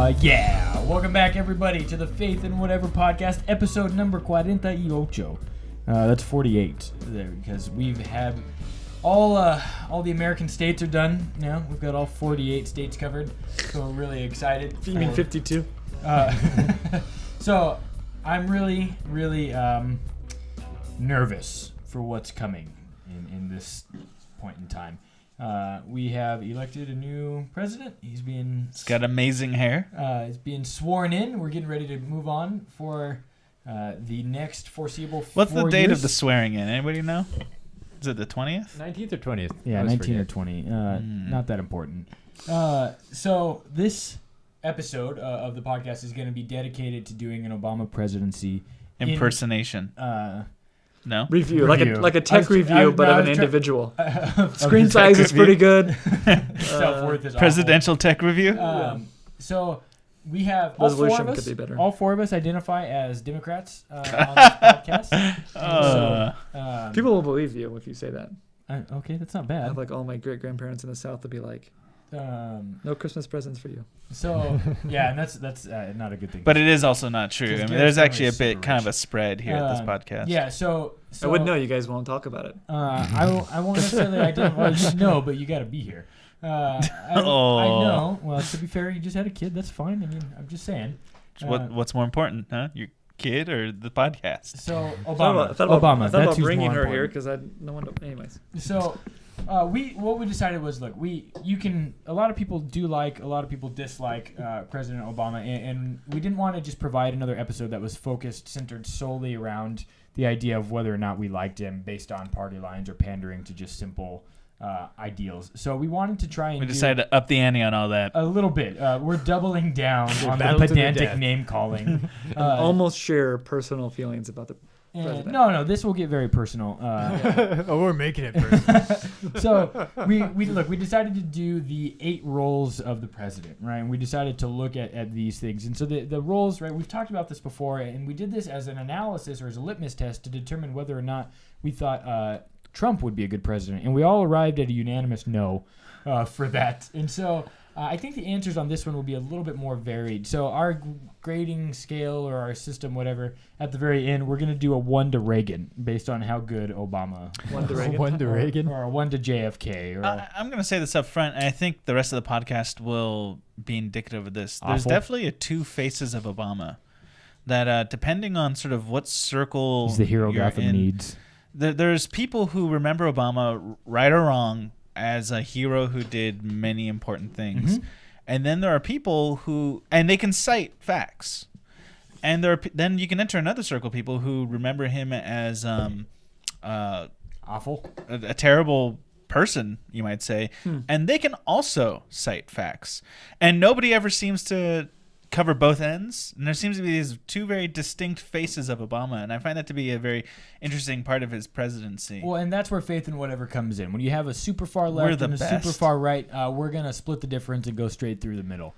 Yeah, welcome back everybody to the Faith and Whatever podcast, episode number 48. That's 48 there, because we've had all the American states are done now. We've got all 48 states covered, so we're really excited. You mean 52? So I'm really nervous for what's coming in this point in time. We have elected a new president. He's got amazing hair. He's being sworn in. We're getting ready to move on for the next foreseeable 4 years. What's the date of the swearing in? Anybody know? Is it the 20th? 19th or 20th? Yeah, 19 or 20. Not that important. So this episode of the podcast is going to be dedicated to doing an Obama presidency impersonation. No? Review. Like a tech review, but of an individual. Screen size is pretty good. Self-worth is presidential tech review? So we have resolution could be better. All four of us identify as Democrats on this podcast. People will believe you if you say that. Okay, that's not I bad. have like all my great-grandparents in the South to be like, no Christmas presents for you. So yeah, and that's not a good thing. But it is also not true. I mean, there's actually a bit kind of a spread here at this podcast. Yeah, so I wouldn't know. You guys won't talk about it. I won't necessarily identify. You know, but you got to be here. I know. Well, to be fair, you just had a kid. That's fine. I mean, I'm just saying. What's more important, huh? Your kid or the podcast? So Obama. I thought about bringing her here because I no one. Anyways. So. What we decided was, look, a lot of people do like, a lot of people dislike President Obama, and we didn't want to just provide another episode that was centered solely around the idea of whether or not we liked him based on party lines or pandering to just simple ideals. So we wanted to try and we decided to up the ante on all that. A little bit. We're doubling down on the pedantic name calling. Almost share personal feelings about the president. No, this will get very personal. Oh, we're making it personal. So we decided to do the 8 roles of the president, right? And we decided to look at these things. And so the roles, right, we've talked about this before, and we did this as an analysis or as a litmus test to determine whether or not we thought Trump would be a good president. And we all arrived at a unanimous no for that. And so I think the answers on this one will be a little bit more varied. So our grading scale or our system, whatever, at the very end, we're going to do a 1 to Reagan based on how good Obama. 1 to Reagan? 1 to Reagan? Or a 1 to JFK. Or I'm going to say this up front, and I think the rest of the podcast will be indicative of this. Awful. There's definitely 2 faces of Obama that depending on sort of what circle he's the hero Gotham needs. There's people who remember Obama, right or wrong, as a hero who did many important things. Mm-hmm. And then there are people and they can cite facts. And then you can enter another circle of people who remember him as awful, a terrible person, you might say. And they can also cite facts. And nobody ever seems to cover both ends, and there seems to be these 2 very distinct faces of Obama, and I find that to be a very interesting part of his presidency. Well, and that's where Faith and Whatever comes in. When you have a super far left and a super far right, we're going to split the difference and go straight through the middle,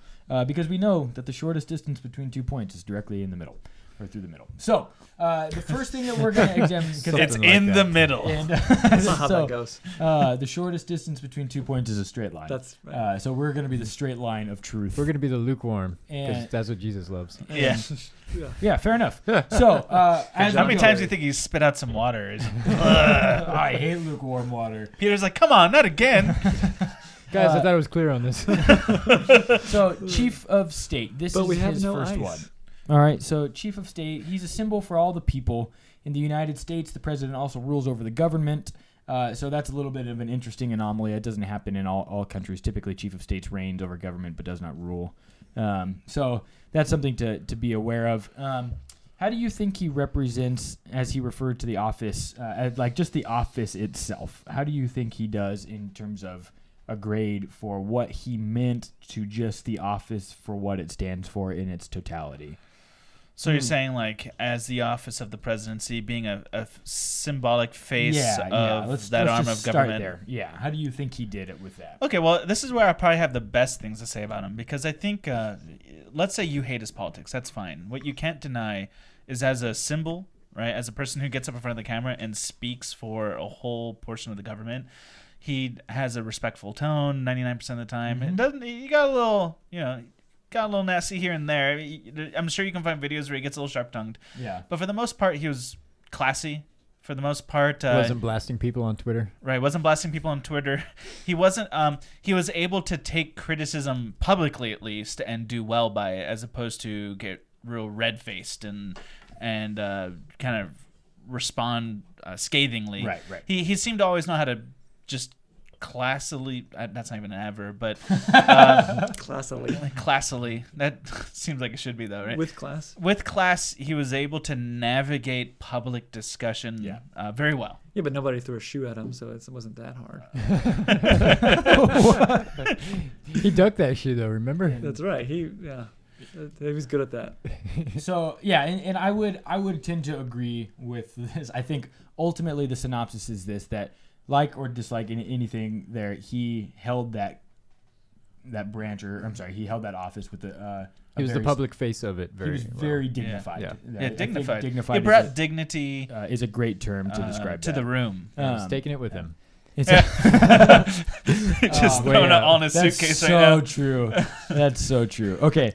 because we know that the shortest distance between 2 points is directly in the middle, or through the middle. So the first thing that we're going to examine, it's in the middle. And, that's not how that goes. The shortest distance between 2 points is a straight line. That's right. So we're going to be the straight line of truth. We're going to be the lukewarm, because that's what Jesus loves. Yeah, fair enough. So, how many times do you think he spit out some water? I hate lukewarm water. Peter's like, come on, not again. Guys, I thought it was clear on this. So, Chief of State. This is his first one. All right, so Chief of State, he's a symbol for all the people. In the United States, the president also rules over the government. So that's a little bit of an interesting anomaly. It doesn't happen in all countries. Typically, Chief of States reigns over government but does not rule. So that's something to be aware of. How do you think he represents, as he referred to the office, like just the office itself? How do you think he does in terms of a grade for what he meant to just the office for what it stands for in its totality? So you're saying, like, as the office of the presidency being a symbolic face of let's arm of just government? Start there. Yeah. How do you think he did it with that? Okay, well, this is where I probably have the best things to say about him, because I think, let's say you hate his politics. That's fine. What you can't deny is, as a symbol, right, as a person who gets up in front of the camera and speaks for a whole portion of the government, he has a respectful tone 99% of the time. Mm-hmm. It doesn't. You got a little, got a little nasty here and there. I'm sure you can find videos where he gets a little sharp-tongued. Yeah. But for the most part, he was classy. For the most part, wasn't blasting people on Twitter. Right, wasn't blasting people on Twitter. He wasn't. He was able to take criticism publicly, at least, and do well by it, as opposed to get real red-faced and kind of respond scathingly. Right. He seemed to always know how to just classily. That's not even an adverb, but classily. That seems like it should be though, right? With class, he was able to navigate public discussion very well. Yeah, but nobody threw a shoe at him, so it wasn't that hard. He ducked that shoe though. Remember? That's right. He was good at that. So yeah, and I would tend to agree with this. I think ultimately the synopsis is this: that like or dislike anything there, he held that branch, he held that office with the. He was the public face of it. He was very dignified. Yeah, dignified. Dignified. He brought dignity. Is a great term to describe to that. the room. He's taking it with him. Just throwing it all in a suitcase right now. That's so true. That's so true. Okay.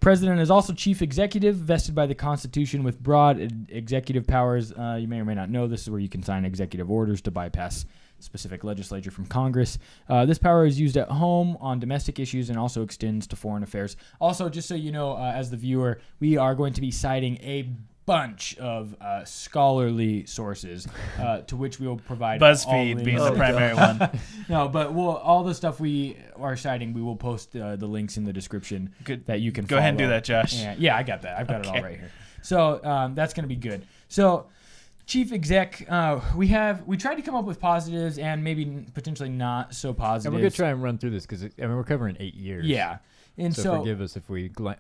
President is also chief executive, vested by the Constitution with broad executive powers. You may or may not know this is where you can sign executive orders to bypass specific legislature from Congress. This power is used at home on domestic issues and also extends to foreign affairs. Also, just so you know, as the viewer, we are going to be citing a bunch of scholarly sources to which we will provide BuzzFeed being the primary one. No, but all the stuff we are citing, we will post the links in the description that you can go ahead and do that, Josh. Yeah, I got that. I've got it all right here. So that's going to be good. So chief exec, we tried to come up with positives and maybe potentially not so positives. And we're going to try and run through this because we're covering 8 years. Yeah. And so forgive us if we go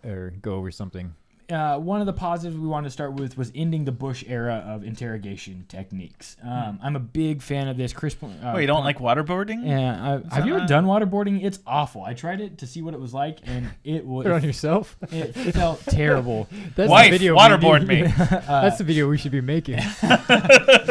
over something. One of the positives we wanted to start with was ending the Bush era of interrogation techniques. I'm a big fan of this. Chris, you don't like waterboarding? Yeah. Have you ever done waterboarding? It's awful. I tried it to see what it was like, and it was. Put it on yourself? It felt terrible. That's Wife, the video waterboard me. That's the video we should be making.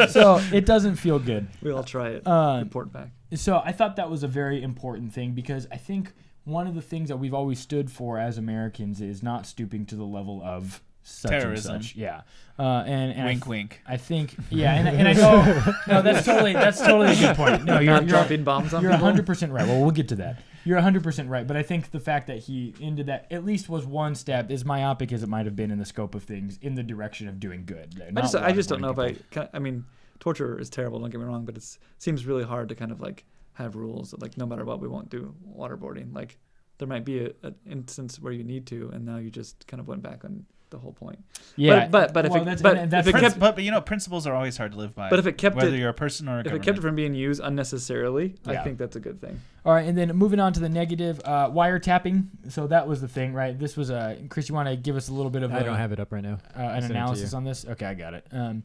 So it doesn't feel good. We all try it. Report back. So I thought that was a very important thing because I think one of the things that we've always stood for as Americans is not stooping to the level of such terrorism. And such. Yeah. And wink, wink. I think, yeah, and I know, no, that's totally a good point. No, you're dropping bombs on people. You're 100% right. Well, we'll get to that. You're 100% right. But I think the fact that he ended that at least was one step, as myopic as it might have been in the scope of things, in the direction of doing good. I just don't know if I mean, torture is terrible, don't get me wrong, but it seems really hard to kind of like have rules that, like, no matter what, we won't do waterboarding. Like, there might be an instance where you need to, and now you just kind of went back on the whole point. Yeah, but principles are always hard to live by. But if it kept whether you're a person or a government. It kept it from being used unnecessarily, I think that's a good thing. All right, and then moving on to the negative, wiretapping. So that was the thing, right? This was Chris. You want to give us a little bit of? I don't have it up right now. An analysis on this. Okay, I got it. Let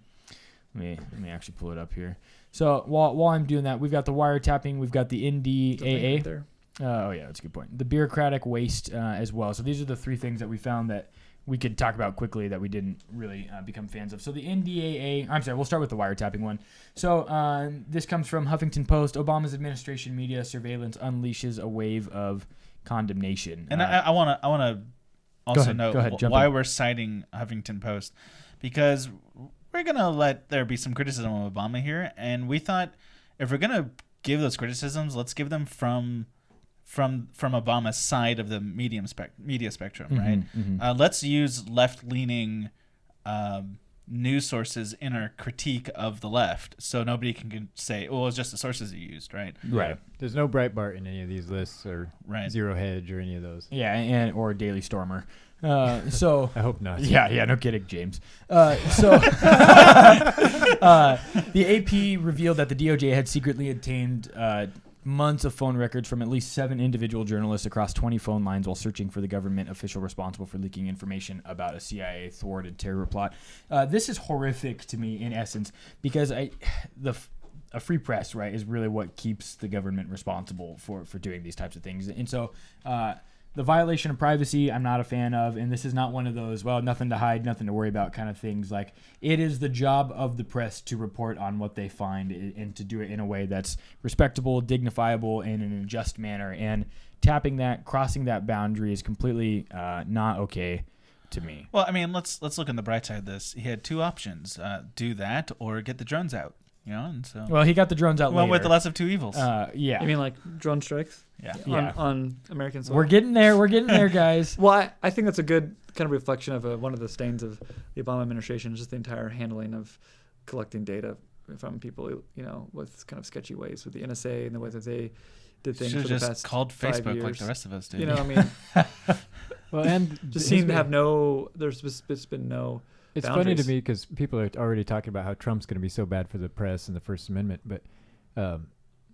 me actually pull it up here. So while I'm doing that, we've got the wiretapping, we've got the NDAA. There. That's a good point. The bureaucratic waste as well. So these are the three things that we found that we could talk about quickly that we didn't really become fans of. So the NDAA, I'm sorry, we'll start with the wiretapping one. So this comes from Huffington Post. Obama's administration media surveillance unleashes a wave of condemnation. And I want to also note why we're citing Huffington Post, because we're going to let there be some criticism of Obama here. And we thought if we're going to give those criticisms, let's give them from Obama's side of the media spectrum, right? Mm-hmm. Let's use left-leaning news sources in our critique of the left, so nobody can say, "Well, it's just the sources you used," right? Right. There's no Breitbart in any of these lists, or Zero Hedge, or any of those. Yeah, or Daily Stormer. So I hope not. Yeah, no kidding, James. The AP revealed that the DOJ had secretly obtained months of phone records from at least 7 individual journalists across 20 phone lines while searching for the government official responsible for leaking information about a CIA thwarted terror plot. This is horrific to me in essence because a free press, right, is really what keeps the government responsible for doing these types of things. And so the violation of privacy, I'm not a fan of, and this is not one of those, well, nothing to hide, nothing to worry about kind of things. Like, it is the job of the press to report on what they find and to do it in a way that's respectable, dignifiable, and in a just manner. And tapping that, crossing that boundary is completely not okay to me. Well, I mean, let's look on the bright side of this. He had two options: do that or get the drones out. And so. Well, he got the drones out. Went with the less of two evils. Yeah. You mean like drone strikes? Yeah. On American soil. We're getting there, guys. Well, I think that's a good kind of reflection of one of the stains of the Obama administration, just the entire handling of collecting data from people, with kind of sketchy ways with the NSA and the way that they did things for the just past called 5 Facebook years. like the rest of us did. I mean, well, and just seem to have there's been no. It's boundaries. funny to me because people are already talking about how Trump's going to be so bad for the press and the First Amendment, but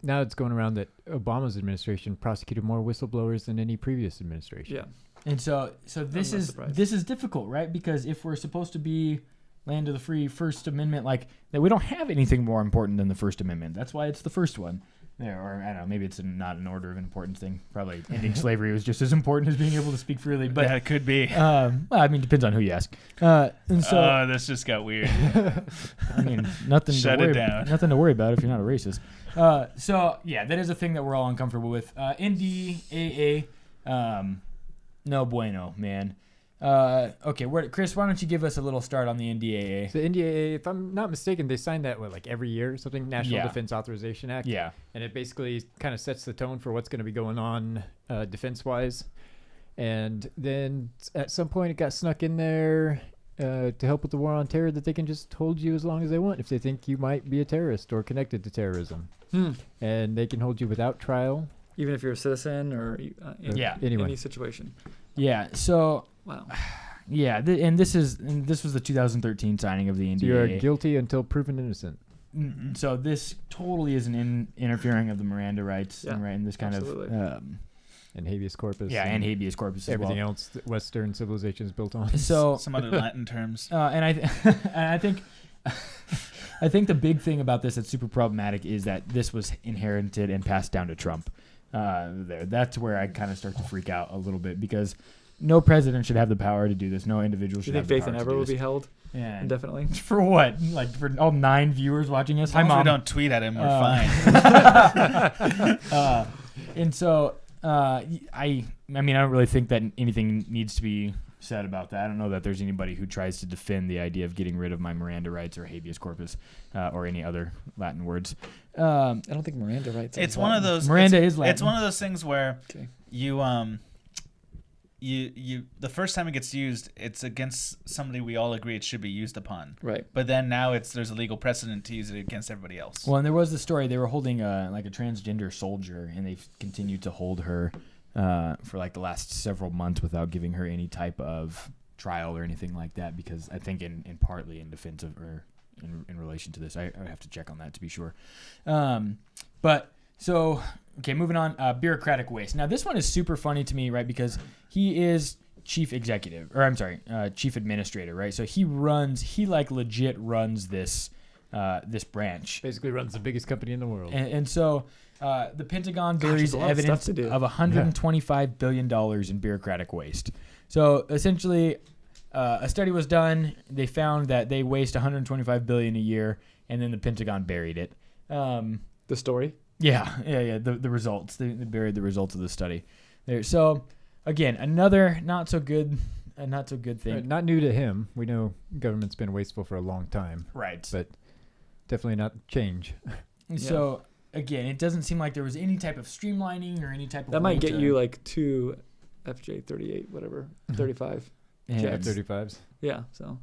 now it's going around that Obama's administration prosecuted more whistleblowers than any previous administration. Yeah. And so this is difficult, right? Because if we're supposed to be land of the free, First Amendment, like that, we don't have anything more important than the First Amendment. That's why it's the first one. Or I don't know, maybe it's not an order of importance thing. Probably ending slavery was just as important as being able to speak freely. But yeah, it could be. Well, I mean, depends on who you ask. And so, this just got weird. I mean, nothing Shut to worry it down. Nothing to worry about if you're not a racist. So yeah, that is a thing that we're all uncomfortable with. NDAA, no bueno, man. Okay, Chris, why don't you give us a little start on the NDAA? So the NDAA, if I'm not mistaken, they sign that like every year or something, National Defense Authorization Act. Yeah. And it basically kind of sets the tone for what's going to be going on defense-wise. And then at some point it got snuck in there to help with the war on terror that they can just hold you as long as they want if they think you might be a terrorist or connected to terrorism. And they can hold you without trial. Even if you're a citizen or anyone. any situation. Yeah. So. Wow. Yeah, and this was the 2013 signing of the NDAA. So you are guilty until proven innocent. Mm-hmm. So this totally is an interfering of the Miranda rights, and this kind absolutely. of and habeas corpus. Yeah, and habeas corpus. Everything as well. else that Western civilization is built on. So some other Latin terms. And I think I think the big thing about this that's super problematic is that this was inherited and passed down to Trump. That's where I kind of start to freak out a little bit because no president should have the power to do this. No individual should have the power to do this. Do you think faith and ever will be held? Yeah. Indefinitely? For what? Like for all 9 viewers watching us? As long as we don't tweet at him, we're fine. And so, I mean, I don't really think that anything needs to be said about that. I don't know that there's anybody who tries to defend the idea of getting rid of my Miranda rights or habeas corpus or any other Latin words. I don't think Miranda rights. It's one of those. Miranda is Latin. It's one of those things where you the first time it gets used, it's against somebody we all agree it should be used upon. Right. But then now there's a legal precedent to use it against everybody else. Well, and there was the story they were holding like a transgender soldier, and they've continued to hold her for like the last several months without giving her any type of trial or anything like that, because I think in partly in defense of her in relation to this. I have to check on that to be sure. But so. Okay, moving on. Bureaucratic waste. Now, this one is super funny to me, right? Because he is chief administrator, right? So he like legit runs this branch. Basically runs the biggest company in the world. And so the Pentagon buries evidence of $125 billion in bureaucratic waste. So essentially, a study was done. They found that they waste $125 billion a year, and then the Pentagon buried it. The story? Yeah. The results. They buried the results of the study there. So again, another not so good thing. Right, not new to him. We know government's been wasteful for a long time. Right. But definitely not change. So again, it doesn't seem like there was any type of streamlining or any type of that might get you like 2 FJ38, whatever, 35 F-35s. Yeah, so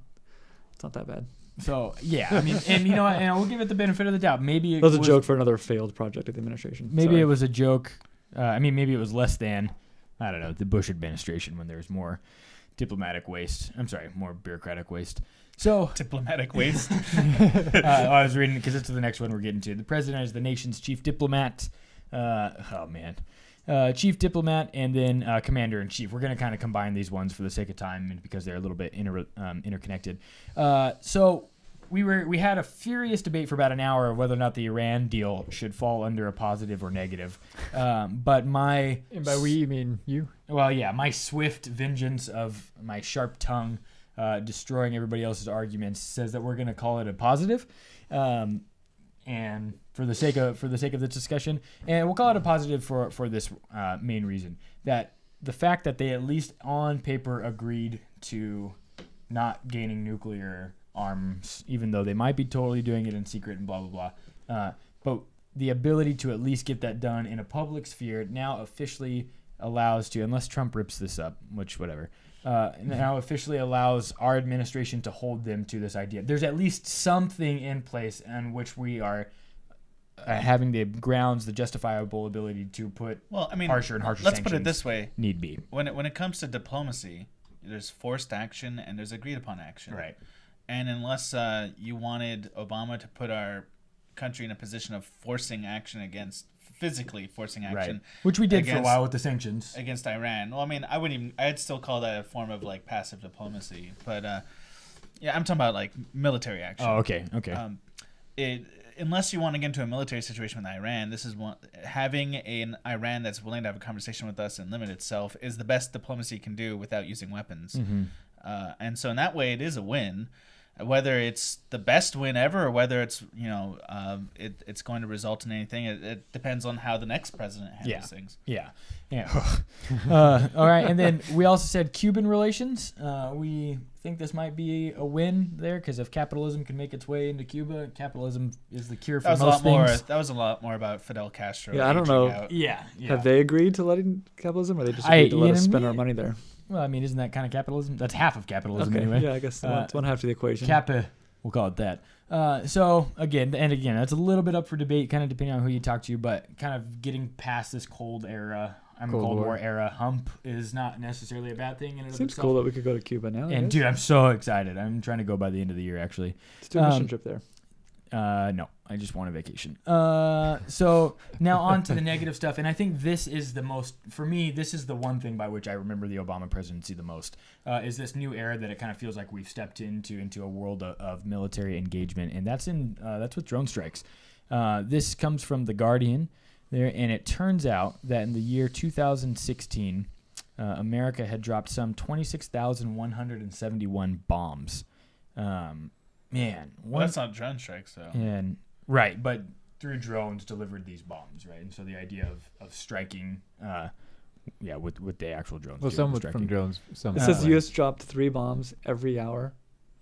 it's not that bad. So yeah, I mean, and we'll give it the benefit of the doubt. Maybe it was a joke for another failed project of the administration. Maybe it was a joke. Maybe it was less than, I don't know, the Bush administration when there was more diplomatic waste. I'm sorry, more bureaucratic waste. So diplomatic waste. I was reading because it's the next one we're getting to. The president is the nation's chief diplomat. Chief diplomat and then commander in chief. We're going to kind of combine these ones for the sake of time and because they're a little bit interconnected. So we had a furious debate for about an hour of whether or not the Iran deal should fall under a positive or negative. But and by we you mean you? Well, yeah, my swift vengeance of my sharp tongue destroying everybody else's arguments says that we're going to call it a positive. and for the sake of this discussion, and we'll call it a positive for this main reason, that the fact that they at least on paper agreed to not gaining nuclear arms, even though they might be totally doing it in secret and blah blah blah, but the ability to at least get that done in a public sphere now officially allows to, unless Trump rips this up, which whatever, now officially allows our administration to hold them to this idea. There's at least something in place on which we are having the grounds, the justifiable ability to put harsher and harsher sanctions. Let's put it this way: need be. When it comes to diplomacy, there's forced action and there's agreed upon action. Right. And unless you wanted Obama to put our country in a position of physically forcing action, right, which we did for a while with the sanctions against Iran. Well, I mean, I'd still call that a form of like passive diplomacy, but yeah, I'm talking about like military action. Oh, okay. Unless you want to get into a military situation with Iran, this is having an Iran that's willing to have a conversation with us and limit itself is the best diplomacy can do without using weapons. Mm-hmm. And so in that way, it is a win. Whether it's the best win ever or whether it's it's going to result in anything, it depends on how the next president handles things. Yeah. All right, and then we also said Cuban relations. We think this might be a win there because if capitalism can make its way into Cuba, capitalism is the cure for most things. That was a lot more about Fidel Castro. Yeah, I don't know. Out. Yeah. Have they agreed to letting capitalism, or they just agreed to let us spend our money there? Well, I mean, isn't that kind of capitalism? That's half of capitalism okay. anyway. Yeah, I guess it's one half of the equation. We'll call it that. So again, that's a little bit up for debate, kind of depending on who you talk to, but kind of getting past this Cold War era hump is not necessarily a bad thing. Seems cool that we could go to Cuba now. And dude, I'm so excited. I'm trying to go by the end of the year, actually. Let's do a mission trip there. No, I just want a vacation. So now on to the negative stuff. And I think this is for me, this is the one thing by which I remember the Obama presidency the most, is this new era that it kind of feels like we've stepped into a world of military engagement. And that's with drone strikes. This comes from The Guardian there. And it turns out that in the year 2016, America had dropped some 26,171 bombs. Man, that's not drone strikes though. And right, but through drones delivered these bombs, right? And so the idea of striking, with the actual drones. Well, some from drones. It says the U.S. dropped 3 bombs every hour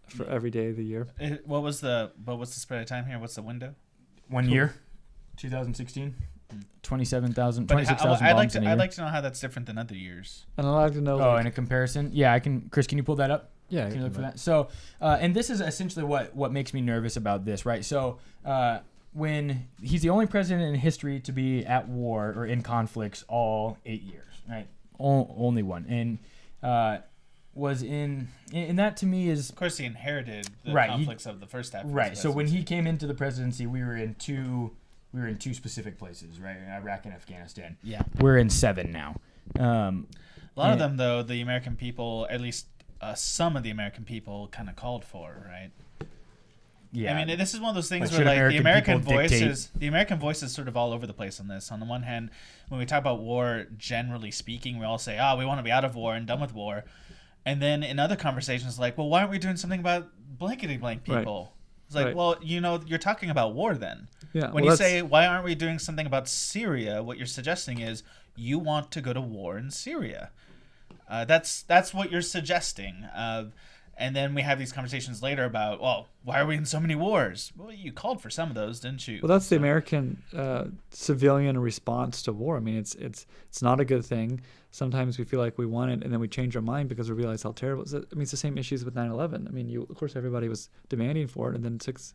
for every day of the year. What was the spread of time here? What's the window? 1 year, 2016. 26,000 bombs in a year. I'd like to know how that's different than other years. And I'd like to know. In a comparison, yeah, I can. Chris, can you pull that up? Yeah, can you look for that? So, and this is essentially what makes me nervous about this, right? So, when he's the only president in history to be at war or in conflicts all 8 years, right? Only one, and was in that to me is, of course, he inherited the conflicts of the first half. Right. So when he came into the presidency, we were in two specific places, right? Iraq and Afghanistan. Yeah. We're in 7 now. A lot of them, though, the American people, at least some of the American people, kind of called for, right? Yeah. I mean, this is one of those things where like the American voice is sort of all over the place on this. On the one hand, when we talk about war, generally speaking, we all say, we want to be out of war and done with war. And then in other conversations, like, well, why aren't we doing something about blankety blank people? Right. It's like, well, you're talking about war then. Yeah. When you say, why aren't we doing something about Syria, what you're suggesting is you want to go to war in Syria. That's what you're suggesting. And then we have these conversations later about, well, why are we in so many wars? Well, you called for some of those, didn't you? Well, that's the American civilian response to war. I mean, it's not a good thing. Sometimes we feel like we want it, and then we change our mind because we realize how terrible it is. I mean, it's the same issues with 9/11. I mean, of course, everybody was demanding for it, and then six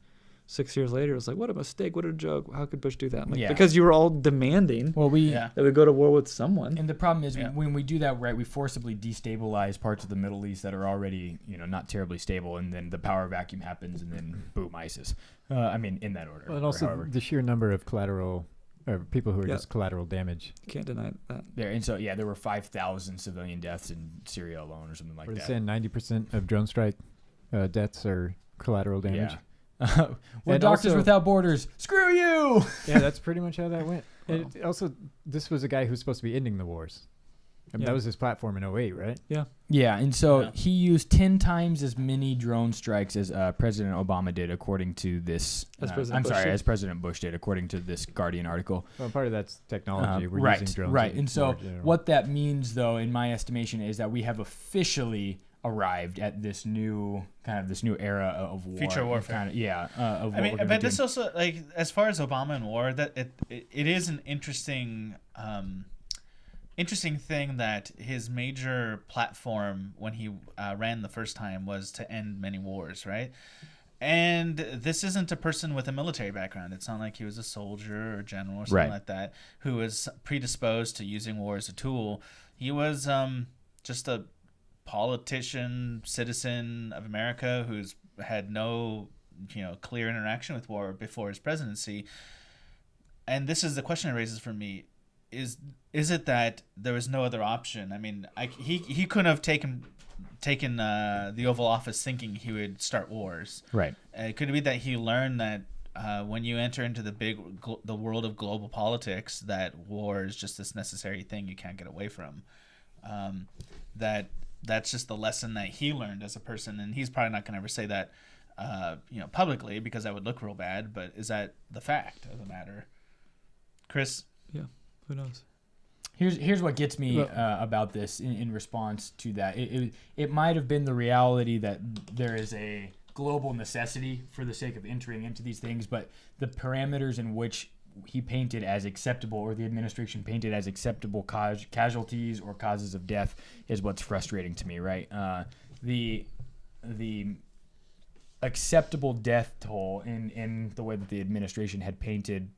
years later, it was like, what a mistake, what a joke. How could Bush do that? Because you were all demanding that we go to war with someone. And the problem is when we do that, right, we forcibly destabilize parts of the Middle East that are already, not terribly stable, and then the power vacuum happens, and then boom, ISIS. In that order. Well, and also the sheer number of collateral, or people who are just collateral damage. You can't deny that. And so, there were 5,000 civilian deaths in Syria alone or something like that. We're saying 90% of drone strike deaths are collateral damage. Yeah. We're Doctors Without Borders. Screw you! Yeah, that's pretty much how that went. And also, this was a guy who's supposed to be ending the wars. I mean, that was his platform in 2008, right? Yeah. Yeah, and so he used 10 times as many drone strikes as President Obama did, according to this. As President Bush did, according to this Guardian article. Well, part of that's technology. We're right, using drones. Right, and so what that means, though, in my estimation, is that we have officially arrived at this new era of war. Future warfare. But this also, like, as far as Obama and war, that it is an interesting thing that his major platform when he ran the first time was to end many wars, right? And this isn't a person with a military background. It's not like he was a soldier or general or something like that who was predisposed to using war as a tool. He was just a politician, citizen of America who's had no clear interaction with war before his presidency. And this is the question it raises for me: is it that there was no other option? I mean, he couldn't have taken the Oval Office thinking he would start wars. Right. It could be that he learned that when you enter into the world of global politics, that war is just this necessary thing you can't get away from. That's just the lesson that he learned as a person, and he's probably not going to ever say that publicly because that would look real bad. But is that the fact of the matter, Chris? Yeah. Who knows? Here's what gets me about this in response to that. It might have been the reality that there is a global necessity for the sake of entering into these things, but the parameters in which he painted as acceptable, or the administration painted as acceptable casualties or causes of death, is what's frustrating to me, right? The acceptable death toll in the way that the administration had painted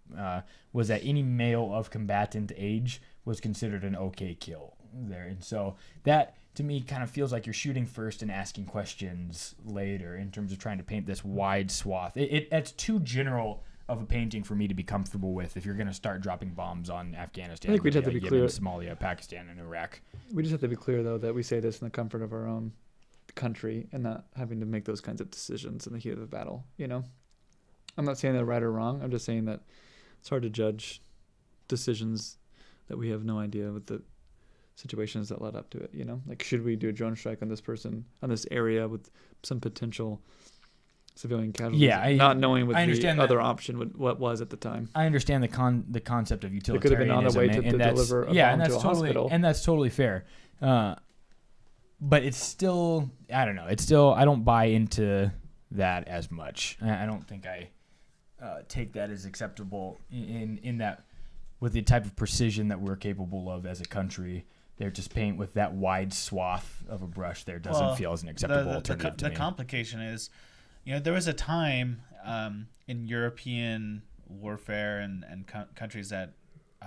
was that any male of combatant age was considered an okay kill there. And so that, to me, kind of feels like you're shooting first and asking questions later in terms of trying to paint this wide swath. It's too general of a painting for me to be comfortable with if you're going to start dropping bombs on Afghanistan, I think we'd have to be clear. Somalia, Pakistan, and Iraq. We just have to be clear, though, that we say this in the comfort of our own country and not having to make those kinds of decisions in the heat of the battle. I'm not saying they're right or wrong. I'm just saying that it's hard to judge decisions that we have no idea what the situations that led up to it. Like, should we do a drone strike on this person, on this area with some potential civilian casualties? Not knowing what the other option what was at the time. I understand the concept of utilitarianism. It could have been on their way to deliver a bomb to a hospital. And that's totally fair. But it's still, I don't know. I don't buy into that as much. I don't think I take that as acceptable in that, with the type of precision that we're capable of as a country. They're just paint with that wide swath of a brush there doesn't feel as an acceptable alternative to me. The complication is, there was a time in European warfare and countries that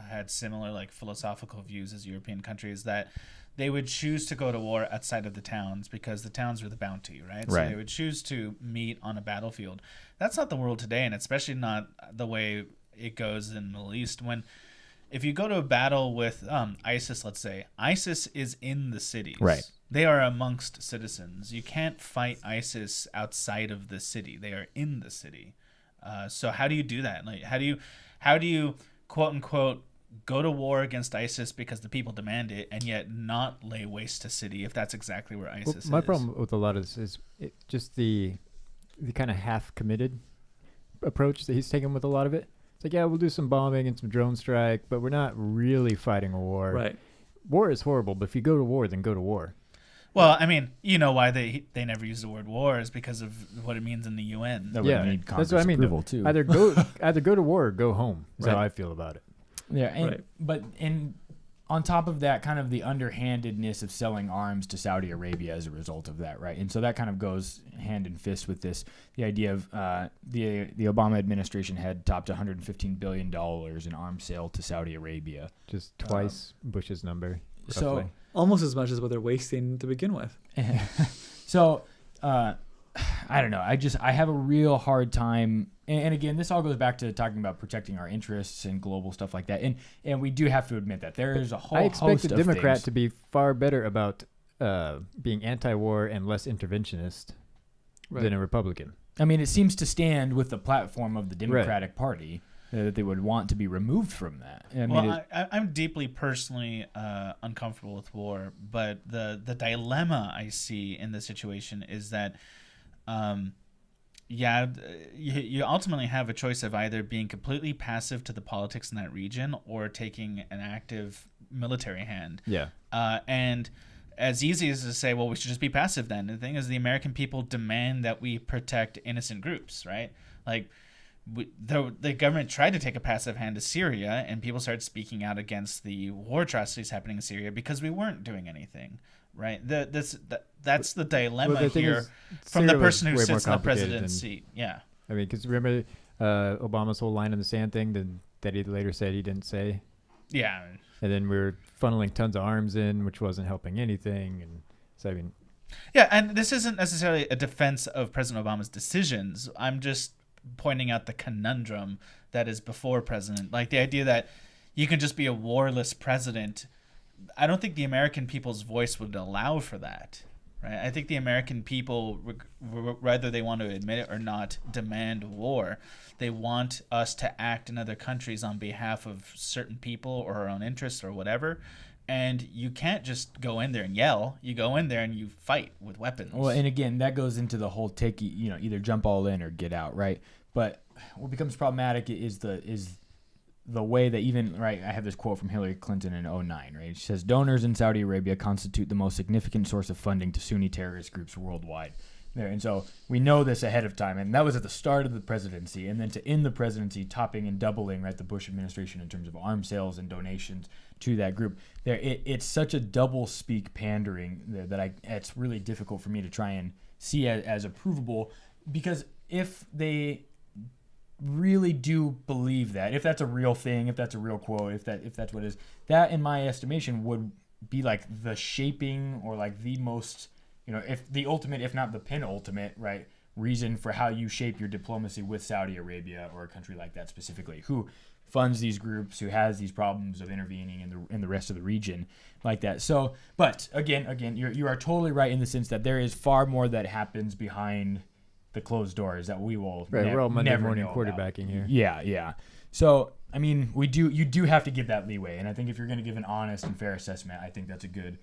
had similar like philosophical views as European countries, that they would choose to go to war outside of the towns because the towns were the bounty, right? So they would choose to meet on a battlefield. That's not the world today, and especially not the way it goes in the Middle East. If you go to a battle with ISIS, let's say, ISIS is in the cities. Right. They are amongst citizens. You can't fight ISIS outside of the city. They are in the city. So how do you do that? Like, how do you quote unquote go to war against ISIS because the people demand it, and yet not lay waste to city if that's exactly where ISIS is? My problem with a lot of this is just the kind of half-committed approach that he's taken with a lot of it. It's like, yeah, we'll do some bombing and some drone strike, but we're not really fighting a war. Right. War is horrible, but if you go to war, then go to war. Well, I mean, you know why they never use the word war is because of what it means in the UN. That would need Congress that's what I mean. approval too. Either go to war or go home. Is how I feel about it. Yeah, but on top of that, kind of the underhandedness of selling arms to Saudi Arabia as a result of that, right? And so that kind of goes hand in fist with this. The idea of the Obama administration had topped $115 billion in arms sale to Saudi Arabia. Just twice Bush's number. Roughly. So almost as much as what they're wasting to begin with. So I don't know. I have a real hard time. And again, this all goes back to talking about protecting our interests and global stuff like that. And we do have to admit that there is a whole host of things. I expect a Democrat to be far better about being anti-war and less interventionist than a Republican. I mean, it seems to stand with the platform of the Democratic Party. that they would want to be removed from that. I mean, well, I'm deeply personally uncomfortable with war, but the dilemma I see in this situation is that, you ultimately have a choice of either being completely passive to the politics in that region or taking an active military hand. Yeah. And as easy as to say, well, we should just be passive then. The thing is, the American people demand that we protect innocent groups, right? Like, the government tried to take a passive hand to Syria, and people started speaking out against the war atrocities happening in Syria because we weren't doing anything, right? That's the dilemma here from the person who sits in the president's seat. Yeah. I mean, because remember Obama's whole line in the sand thing that he later said he didn't say? Yeah. And then we were funneling tons of arms in, which wasn't helping anything. And so, I mean... Yeah, and this isn't necessarily a defense of President Obama's decisions. I'm just pointing out the conundrum that is before president. Like, the idea that you can just be a warless president. I don't think the American people's voice would allow for that, right? I think the American people, whether they want to admit it or not, demand war. They want us to act in other countries on behalf of certain people or our own interests or whatever. And you can't just go in there and yell. You go in there and you fight with weapons. Well, and again, that goes into the whole either jump all in or get out, right? But what becomes problematic is the way that even, right, I have this quote from Hillary Clinton in 2009, right? She says, donors in Saudi Arabia constitute the most significant source of funding to Sunni terrorist groups worldwide. There, and so we know this ahead of time, and that was at the start of the presidency, and then to end the presidency, topping and doubling, right, the Bush administration in terms of arms sales and donations to that group. There, it's such a double speak pandering there that it's really difficult for me to try and see as approvable, because if they really do believe that, if that's a real thing, if that's a real quote, if that's what it is, that in my estimation would be like the shaping or like the most, if the ultimate, if not the penultimate, right, reason for how you shape your diplomacy with Saudi Arabia or a country like that specifically, who funds these groups, who has these problems of intervening in the rest of the region like that. So, but again, you are totally right in the sense that there is far more that happens behind the closed doors that we will we're all Monday never morning know quarterbacking about. here. Yeah. So, I mean, you do have to give that leeway, and I think if you're going to give an honest and fair assessment, I think that's a good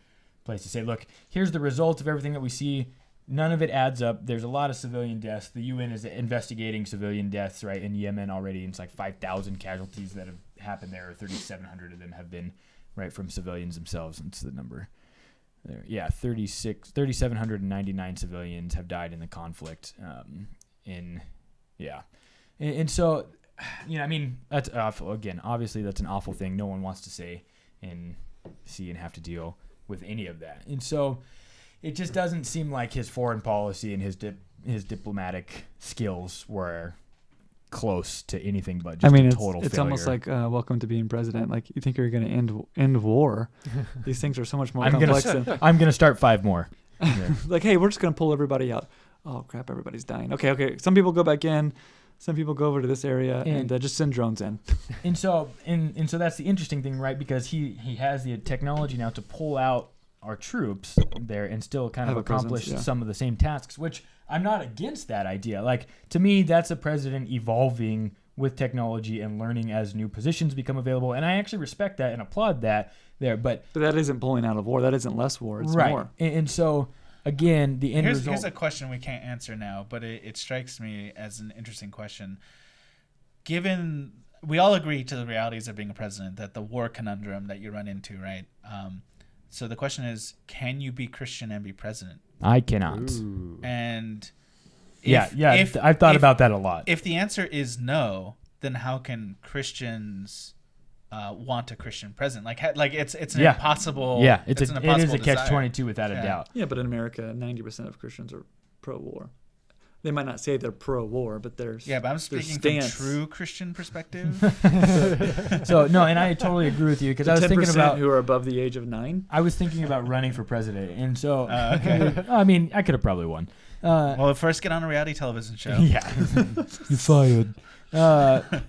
place to say, look, here's the result of everything that we see. None of it adds up. There's a lot of civilian deaths. The UN is investigating civilian deaths, right, in Yemen already. It's like 5,000 casualties that have happened there. 3,700 of them have been, right, from civilians themselves. That's the number there. Yeah, 3,799 civilians have died in the conflict. And so, I mean, that's awful. Again, obviously that's an awful thing. No one wants to say and see and have to deal with any of that. And so it just doesn't seem like his foreign policy and his diplomatic skills were close to anything but just a total failure. It's almost like welcome to being president. Like, you think you're going to end war. These things are so much more complex. I'm going to start 5 more. Yeah. Like, hey, we're just going to pull everybody out. Oh, crap, everybody's dying. Okay. Some people go back in. Some people go over to this area and just send drones in. And so that's the interesting thing, right? Because he has the technology now to pull out our troops there and still kind of accomplish some of the same tasks, which I'm not against that idea. Like, to me, that's a president evolving with technology and learning as new positions become available. And I actually respect that and applaud that there. But that isn't pulling out of war. That isn't less war. It's more. And so, again, the end result... Here's a question we can't answer now, but it strikes me as an interesting question. Given... We all agree to the realities of being a president, that the war conundrum that you run into, right? So the question is, can you be Christian and be president? I cannot. Ooh. And I've thought about that a lot. If the answer is no, then how can Christians want a Christian president? Like it's an impossible. Yeah, it is a catch-22 without a doubt. Yeah, but in America, 90% of Christians are pro-war. They might not say they're pro-war, but they're but I'm speaking from true Christian perspective. So no, and I totally agree with you because I was thinking about who are above the age of 9. I was thinking about running for president, and so I mean, I could have probably won. Well, first get on a reality television show. Yeah, you're fired. And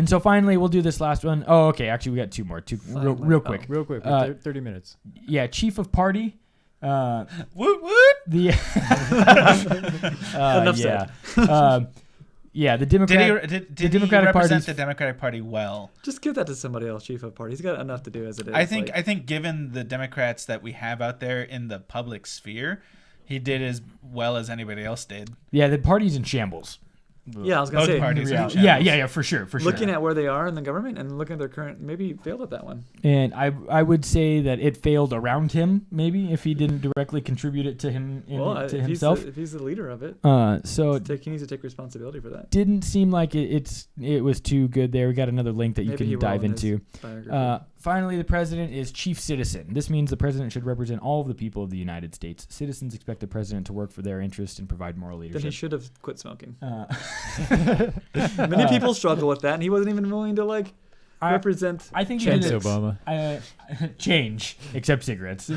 so finally we'll do this last one. Oh, okay. Actually, we got 2 more. Real quick. Real quick. 30 minutes. Yeah, chief of party. Woot woot. The Enough said. Yeah, the Democrat. Did the Democratic he represent Party's the Democratic Party well? Just give that to somebody else, chief of party. He's got enough to do as it is. I think given the Democrats that we have out there in the public sphere, he did as well as anybody else did. Yeah, the party's in shambles. Yeah, I was gonna Both say. parties. Yeah, for sure. Looking at where they are in the government and looking at their current, maybe he failed at that one. And I would say that it failed around him, maybe, if he didn't directly contribute it to him to himself. If he's the leader of it, so he needs to take responsibility for that. Didn't seem like it was too good there. We got another link that you can dive into. Finally, the president is chief citizen. This means the president should represent all of the people of the United States. Citizens expect the president to work for their interest and provide moral leadership. Then he should have quit smoking. Many people struggle with that, and he wasn't even willing to represent. I think Change he did Obama. Change, except cigarettes.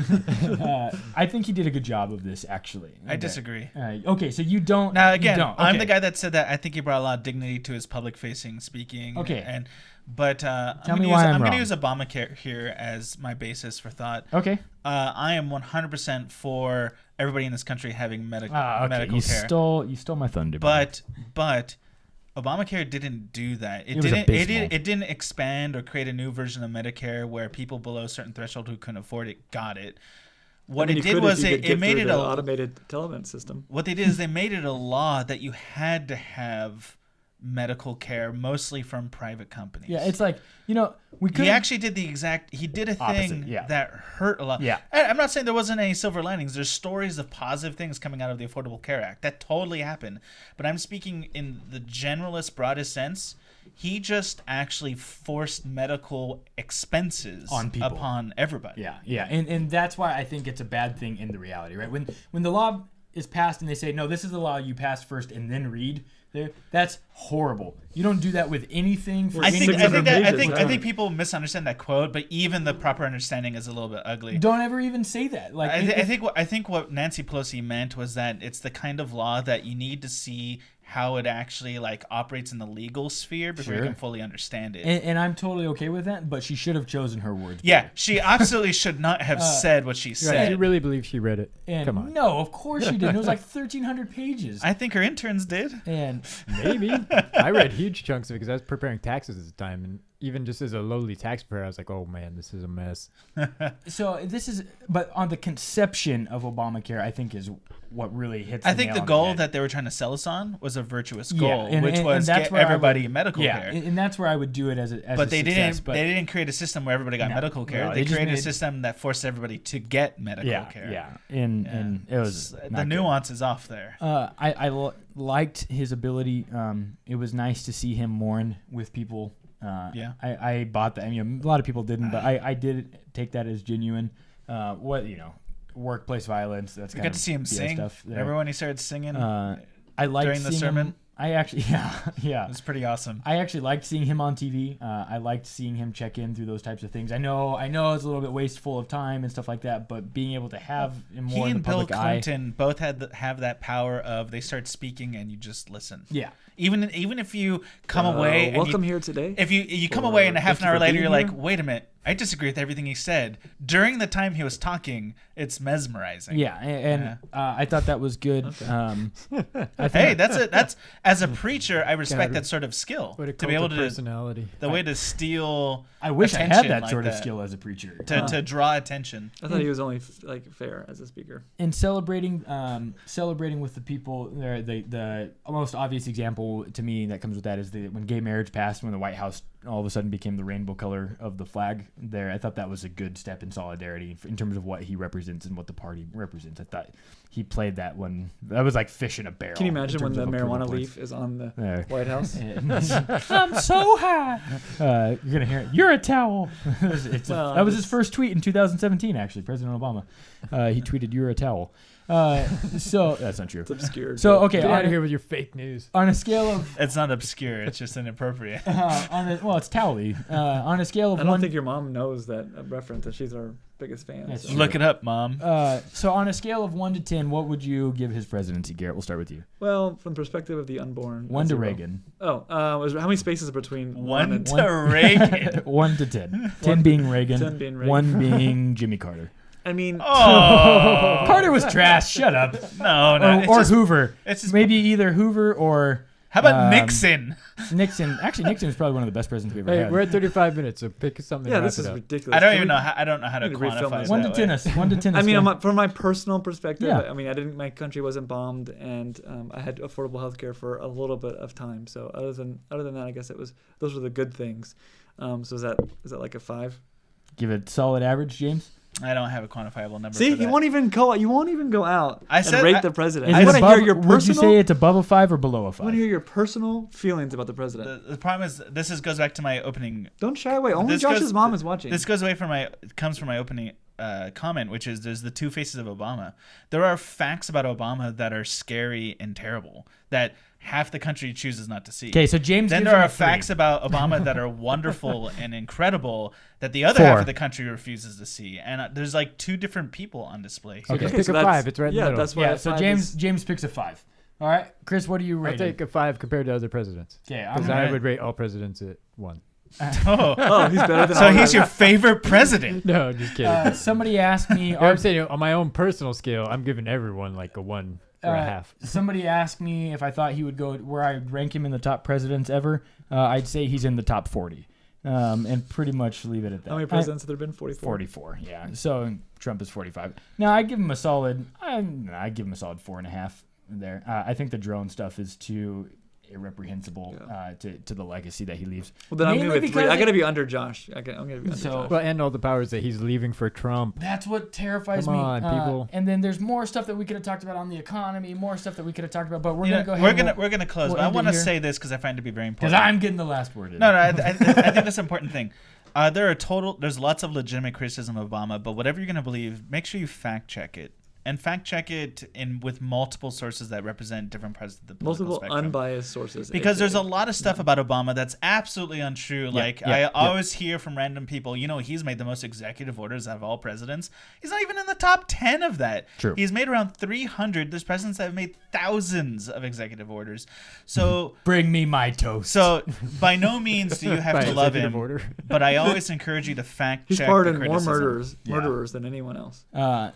I think he did a good job of this, actually. Okay. I disagree. Okay, so you don't. Now again, you don't. I'm Okay. the guy that said that. I think he brought a lot of dignity to his public-facing speaking. Okay. But I'm going wrong. to use Obamacare here as my basis for thought. Okay. I am 100% for everybody in this country having medical care. You stole my thunder. But Obamacare didn't do that. It was abysmal. It didn't expand or create a new version of Medicare where people below a certain threshold who couldn't afford it got it. What it did was it made it an automated television system. What they did is they made it a law that you had to have medical care, mostly from private companies. Yeah, it's like, we could. He actually did he did a thing that hurt a lot. Yeah. I'm not saying there wasn't any silver linings. There's stories of positive things coming out of the Affordable Care Act. That totally happened. But I'm speaking in the generalist, broadest sense. He just actually forced medical expenses on people, upon everybody. Yeah. And that's why I think it's a bad thing in the reality, right? When the law is passed and they say, no, this is the law you pass first and then read, that's horrible. You don't do that with anything. I think people misunderstand that quote, but even the proper understanding is a little bit ugly. Don't ever even say that. Like I think what Nancy Pelosi meant was that it's the kind of law that you need to see how it actually operates in the legal sphere before you can fully understand it. And I'm totally okay with that, but she should have chosen her words. Yeah, she absolutely should not have said what she said. Right, you really believe she read it? And come on. No, of course she didn't. It was 1,300 pages. I think her interns did. And maybe. I read huge chunks of it because I was preparing taxes at the time, and even just as a lowly tax preparer, I was like, oh man, this is a mess. But on the conception of Obamacare, I think is what really hits. I think the goal that they were trying to sell us on was a virtuous goal, which was get everybody medical care. And that's where I would do it as but they didn't create a system where everybody got medical care. They created a system that forced everybody to get medical care. Yeah, and it was the nuance is off there. I liked his ability. It was nice to see him mourn with people. I bought that. A lot of people didn't, but I did take that as genuine. Workplace violence. That's we got to see him sing. Stuff there. Remember when he started singing? I liked during the sermon. I actually, yeah. It was pretty awesome. I actually liked seeing him on TV. I liked seeing him check in through those types of things. I know it's a little bit wasteful of time and stuff like that, but being able to have him more in the public eye. He and Bill Clinton both have that power of they start speaking and you just listen. Yeah. Even if you come away. Welcome here today. If you come away and a half an hour later, you're like, wait a minute. I disagree with everything he said. During the time he was talking, it's mesmerizing. Yeah, and I thought that was good. Okay. That's as a preacher, I respect that sort of skill to be able to personality. The way to steal. I wish I had that sort of skill as a preacher to draw attention. I thought he was only fair as a speaker. And celebrating with the people. The most obvious example to me that comes with that is when gay marriage passed, when the White House all of a sudden became the rainbow color of the flag there. I thought that was a good step in solidarity in terms of what he represents and what the party represents. I thought he played that one. That was like fish in a barrel. Can you imagine when the marijuana leaf is on the White House? I'm so high. You're going to hear it. You're a towel. That was his first tweet in 2017, actually, President Obama. He tweeted, "You're a towel." So that's not true. It's obscure. So okay, get out of here with your fake news. On a scale of, it's not obscure. It's just inappropriate. It's towely. On a scale of, I don't think your mom knows that reference. That she's our biggest fan. So. Look it up, Mom. So on a scale of 1 to 10, what would you give his presidency, Garrett? We'll start with you. Well, from the perspective of the unborn. 1 to Reagan. Oh, how many spaces between 1 to Reagan? 1 to 10. 10 being Reagan. 10 being Reagan. 1 being Jimmy Carter. I mean, Carter was trash. Shut up. No, or Hoover. It's just maybe either Hoover or How about Nixon? Nixon is probably one of the best presidents we've ever Hey, had. we're at 35 minutes, so pick something. Yeah, to this wrap is it up. ridiculous. I don't know how to need to refilm quantify this. it. 1 to 10 us. 1 to 10 us. I mean, yeah. from my personal perspective, Yeah. I mean, my country wasn't bombed, and I had affordable health care for a little bit of time. So other than that, I guess those were the good things. So is that like a 5? Give it solid average, James. I don't have a quantifiable number. See, for that. you won't even go out said- and rate the president. Is I it want to above, hear your would you personal. say it's above a 5 or below a I 5? want to hear your personal feelings about the president. The problem is goes back to my opening. Don't shy away. Only This Josh's goes- mom is watching. This comes from my opening comment, which is there's the two faces of Obama. There are facts about Obama that are scary and terrible that half the country chooses not to see. Okay, so James. Then gives there him are a 3. facts about Obama that are wonderful and incredible that the other 4. half of the country refuses to see. And there's like two different people on display. So Okay. just pick so a that's- 5. It's right in the yeah, middle. that's why. Yeah, so James picks a 5. All right, Chris, what do you I'll rate? take a 5 compared to other presidents. Okay, Because gonna- I would rate all presidents at 1. Oh, Oh, he's better than. so all he's that. your favorite president. No, just kidding. somebody asked me. I'm saying on my own personal scale, I'm giving everyone like a 1 or a half. Somebody asked me if I thought he would go where I'd rank him in the top presidents ever. I'd say he's in the top 40, and pretty much leave it at that. How many presidents have there been? 44. 44. Yeah. So Trump is 45. No, I give him a solid. I give him a solid 4.5 there. I think the drone stuff is too irreprehensible to the legacy that he leaves. Well, then I'm Mainly going to be 3. because I got to be under Josh. I'm going to be under So- Josh. Well, and all the powers that he's leaving for Trump. That's what terrifies Come me. on, people. And then there's more stuff that we could have talked about on the economy, more stuff that we could have talked about. But we're You gonna know, go ahead. we're gonna close, we'll but I end it want to here. say this because I find it to be very Because important. I'm getting the last word in. No, I think that's an important thing. There's lots of legitimate criticism of Obama, but whatever you're going to believe, make sure you fact check it. And fact check it with multiple sources that represent different parts of the political Multiple spectrum. unbiased sources. Because there's a AKA. lot of stuff about Obama that's absolutely untrue. I always hear from random people, he's made the most executive orders out of all presidents. He's not even in the top 10 of that. True. He's made around 300. There's presidents that have made thousands of executive orders. So Bring me my toast. so by no means do you have By to love executive him. order. But I always encourage you to fact He's check pardoned the more criticism. murderers than anyone else.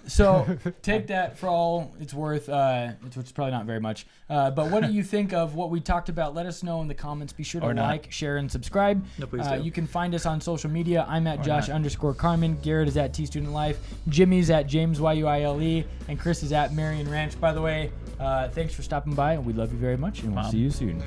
So take that for all it's worth, which is probably not very much. But what do you think of what we talked about? Let us know in the comments. Be sure to Or not. like, share, and subscribe. No, please do. You can find us on social media. I'm at Or Josh_Carmen. Garrett is at TStudentLife. Jimmy's at JamesYuile. And Chris is at Marion Ranch. By the way, thanks for stopping by. And we love you very much. And we'll Mom. see you soon.